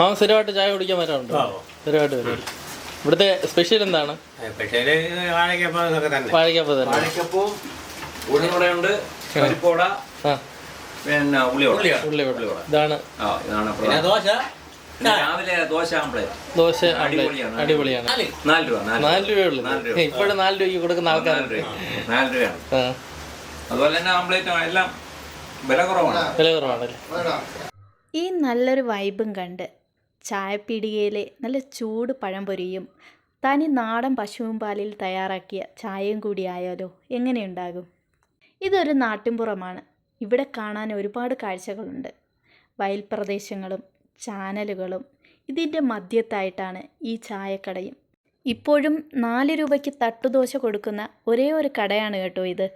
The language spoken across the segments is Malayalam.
ആ സ്ഥിരമായിട്ട് ചായ കുടിക്കാൻ വരാറുണ്ട്. സ്ഥിരമായിട്ട് വരും. ഇവിടുത്തെ സ്പെഷ്യൽ എന്താണ്? വാഴക്കപ്പം തന്നെ. വാഴക്കപ്പവും ഉള്ളിവടയുണ്ട്, പരിപ്പോട, പിന്നെ ഉള്ളിവട. ഇതാണ് രാവിലെ ദോശ ആംപ്ലേറ്റ്. ദോശ അടിപൊളിയാണ്. 4 രൂപ. 4 രൂപയുള്ളൂ. ഇപ്പോഴും 4 രൂപയ്ക്ക് കൊടുക്കുന്ന ആൾക്കാരുണ്ട്. 4 രൂപയാണ്. അതുപോലെ തന്നെ ആംപ്ലേറ്റ് എല്ലാം വില കുറവാണല്ലേ? ഈ നല്ലൊരു വൈബും കണ്ട് ചായപ്പീടികയിലെ നല്ല ചൂട് പഴംപൊരിയും തനി നാടൻ പശുവും പാലിൽ തയ്യാറാക്കിയ ചായയും കൂടി ആയാലോ എങ്ങനെയുണ്ടാകും? ഇതൊരു നാട്ടിൻപുറമാണ്. ഇവിടെ കാണാൻ ഒരുപാട് കാഴ്ചകളുണ്ട്. വയൽ പ്രദേശങ്ങളും ചാനലുകളും ഇതിൻ്റെ മധ്യത്തായിട്ടാണ് ഈ ചായക്കടയും. ഇപ്പോഴും 4 രൂപയ്ക്ക് തട്ടുദോശ കൊടുക്കുന്ന ഒരേ ഒരു കടയാണ് കേട്ടോ ഇത്.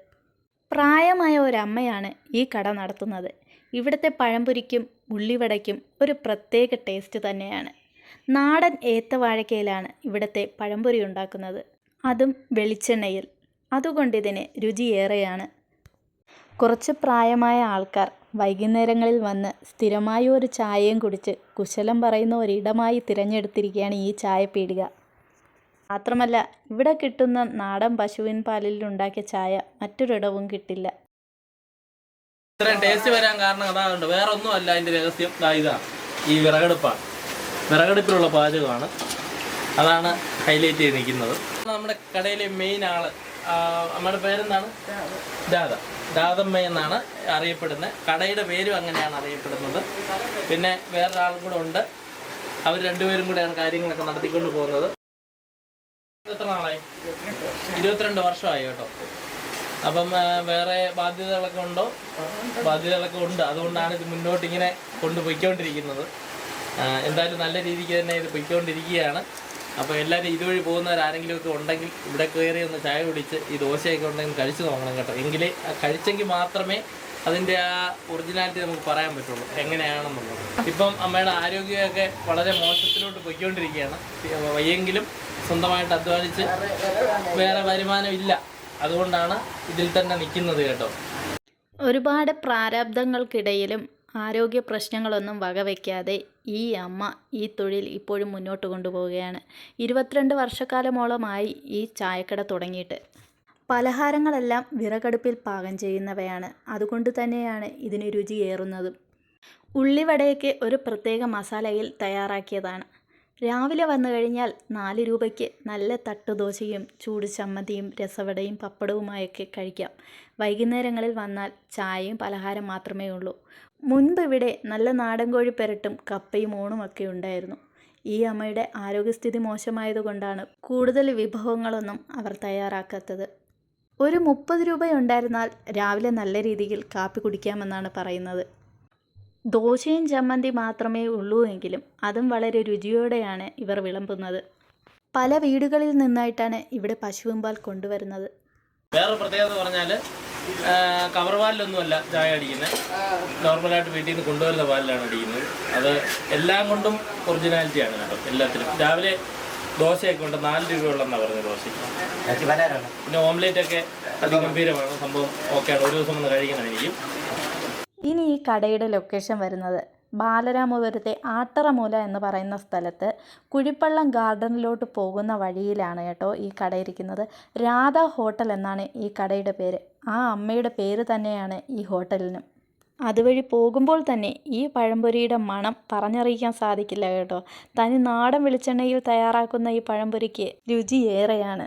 പ്രായമായ ഒരമ്മയാണ് ഈ കട നടത്തുന്നത്. ഇവിടുത്തെ പഴംപൊരിക്കും ഉള്ളിവടയ്ക്കും ഒരു പ്രത്യേക ടേസ്റ്റ് തന്നെയാണ്. നാടൻ ഏത്തവാഴക്കയിലാണ് ഇവിടുത്തെ പഴംപൊരി ഉണ്ടാക്കുന്നത്, അതും വെളിച്ചെണ്ണയിൽ. അതുകൊണ്ടിതിന് രുചിയേറെയാണ്. കുറച്ച് പ്രായമായ ആൾക്കാർ വൈകുന്നേരങ്ങളിൽ വന്ന് സ്ഥിരമായി ഒരു ചായയും കുടിച്ച് കുശലം പറയുന്ന ഒരിടമായി തിരഞ്ഞെടുത്തിരിക്കുകയാണ് ഈ ചായപ്പീടിക. മാത്രമല്ല ഇവിടെ കിട്ടുന്ന നാടൻ പശുവിൻ പാലിൽ ഉണ്ടാക്കിയ ചായ മറ്റൊരിടവും കിട്ടില്ല. ഇത്രയും ടേസ്റ്റ് വരാൻ കാരണം അതാകുണ്ട്, വേറെ ഒന്നും അല്ല. അതിൻ്റെ രഹസ്യം ഇതാണ്, ഈ വിറകടുപ്പാണ്. വിറകടുപ്പിലുള്ള പാചകമാണ്, അതാണ് ഹൈലൈറ്റ് ചെയ്ത് നിൽക്കുന്നത്. നമ്മുടെ കടയിലെ മെയിൻ ആള്, നമ്മുടെ പേരെന്താണ്? രാധമ്മ എന്നാണ് അറിയപ്പെടുന്നത്. കടയുടെ പേരും അങ്ങനെയാണ് അറിയപ്പെടുന്നത്. പിന്നെ വേറൊരാളും കൂടെ ഉണ്ട്. അവർ രണ്ടുപേരും കൂടെയാണ് കാര്യങ്ങളൊക്കെ നടത്തിക്കൊണ്ട് പോകുന്നത്. എത്ര നാളായി? 22 വർഷമായി കേട്ടോ. അപ്പം വേറെ ബാധ്യതകളൊക്കെ ഉണ്ടോ? ബാധ്യതകളൊക്കെ ഉണ്ട്. അതുകൊണ്ടാണ് ഇത് മുന്നോട്ട് ഇങ്ങനെ കൊണ്ടുപോയിക്കൊണ്ടിരിക്കുന്നത്. എന്തായാലും നല്ല രീതിക്ക് തന്നെ ഇത് പൊയ്ക്കൊണ്ടിരിക്കുകയാണ്. അപ്പോൾ എല്ലാവരും ഇതുവഴി പോകുന്നവരാരെങ്കിലുമൊക്കെ ഉണ്ടെങ്കിൽ ഇവിടെ കയറി ഒന്ന് ചായ കുടിച്ച് ഈ ദോശയൊക്കെ ഉണ്ടെങ്കിൽ കഴിച്ചു നോക്കണം കേട്ടോ. എങ്കിലേ കഴിച്ചെങ്കിൽ മാത്രമേ അതിൻ്റെ ആ ഒറിജിനാലിറ്റി നമുക്ക് പറയാൻ പറ്റുള്ളൂ എങ്ങനെയാണെന്നുള്ളത്. ഇപ്പം അമ്മയുടെ ആരോഗ്യമൊക്കെ വളരെ മോശത്തിലോട്ട് പൊയ്ക്കൊണ്ടിരിക്കുകയാണ്. വയ്യെങ്കിലും സ്വന്തമായിട്ട് അധ്വാനിച്ച് വേറെ വരുമാനം ഇല്ല, അതുകൊണ്ടാണ് ഇതിൽ തന്നെ നിൽക്കുന്നത് കേട്ടോ. ഒരുപാട് പ്രാരാബ്ദങ്ങൾക്കിടയിലും ആരോഗ്യ പ്രശ്നങ്ങളൊന്നും വകവയ്ക്കാതെ ഈ അമ്മ ഈ തൊഴിൽ ഇപ്പോഴും മുന്നോട്ട് കൊണ്ടുപോവുകയാണ്. 22 വർഷക്കാലമോളമായി ഈ ചായക്കട തുടങ്ങിയിട്ട്. പലഹാരങ്ങളെല്ലാം വിറകടുപ്പിൽ പാകം ചെയ്യുന്നവയാണ്. അതുകൊണ്ട് തന്നെയാണ് ഇതിന് രുചിയേറുന്നതും. ഉള്ളിവടയൊക്കെ ഒരു പ്രത്യേക മസാലയിൽ തയ്യാറാക്കിയതാണ്. രാവിലെ വന്നു കഴിഞ്ഞാൽ 4 രൂപയ്ക്ക് നല്ല തട്ടുദോശയും ചൂട് ചമ്മന്തിയും രസവടയും പപ്പടവുമായൊക്കെ കഴിക്കാം. വൈകുന്നേരങ്ങളിൽ വന്നാൽ ചായയും പലഹാരം മാത്രമേ ഉള്ളൂ. മുൻപ് ഇവിടെ നല്ല നാടൻ കോഴി പെരട്ടും കപ്പയും ഊണുമൊക്കെ ഉണ്ടായിരുന്നു. ഈ അമ്മയുടെ ആരോഗ്യസ്ഥിതി മോശമായതുകൊണ്ടാണ് കൂടുതൽ വിഭവങ്ങളൊന്നും അവർ തയ്യാറാക്കാത്തത്. ഒരു 30 രൂപയുണ്ടായിരുന്നാൽ രാവിലെ നല്ല രീതിയിൽ കാപ്പി കുടിക്കാമെന്നാണ് പറയുന്നത്. ദോശയും ചമ്മന്തി മാത്രമേ ഉള്ളൂ എങ്കിലും അതും വളരെ രുചിയോടെയാണ് ഇവർ വിളമ്പുന്നത്. പല വീടുകളിൽ നിന്നായിട്ടാണ് ഇവിടെ പശുവിൻ പാൽ കൊണ്ടുവരുന്നത്. വേറെ പ്രത്യേകത പറഞ്ഞാൽ കവർ പാലിലൊന്നുമല്ല ചായ അടിക്കുന്നത്. നോർമലായിട്ട് വീട്ടിൽ നിന്ന് കൊണ്ടുവരുന്ന പാലിലാണ് അടിക്കുന്നത്. അത് എല്ലാം കൊണ്ടും ഒറിജിനാലിറ്റിയാണ് കേട്ടോ. എല്ലാത്തിനും രാവിലെ ദോശയൊക്കെ ഉണ്ട്, 4 രൂപയുള്ളതെന്നാണ് പറഞ്ഞത് ദോശയ്ക്ക്. പിന്നെ ഓംലേറ്റൊക്കെ അതിഗംഭീരമാണ് സംഭവം. ഓക്കെയാണ്, ഒരു ദിവസം ഒന്ന് കഴിക്കണമായിരിക്കും. ഇനി ഈ കടയുടെ ലൊക്കേഷൻ വരുന്നത് ബാലരാമപുരത്തെ ആട്ടറമൂല എന്ന് പറയുന്ന സ്ഥലത്ത് കുഴിപ്പള്ളം ഗാർഡനിലോട്ട് പോകുന്ന വഴിയിലാണ് കേട്ടോ ഈ കട ഇരിക്കുന്നത്. രാധ ഹോട്ടൽ എന്നാണ് ഈ കടയുടെ പേര്. ആ അമ്മയുടെ പേര് തന്നെയാണ് ഈ ഹോട്ടലിനും. അതുവഴി പോകുമ്പോൾ തന്നെ ഈ പഴംപൊരിയുടെ മണം പറഞ്ഞറിയിക്കാൻ സാധിക്കില്ല കേട്ടോ. തനി നാടൻ വെളിച്ചെണ്ണയിൽ തയ്യാറാക്കുന്ന ഈ പഴംപൊരിക്ക് രുചിയേറെയാണ്.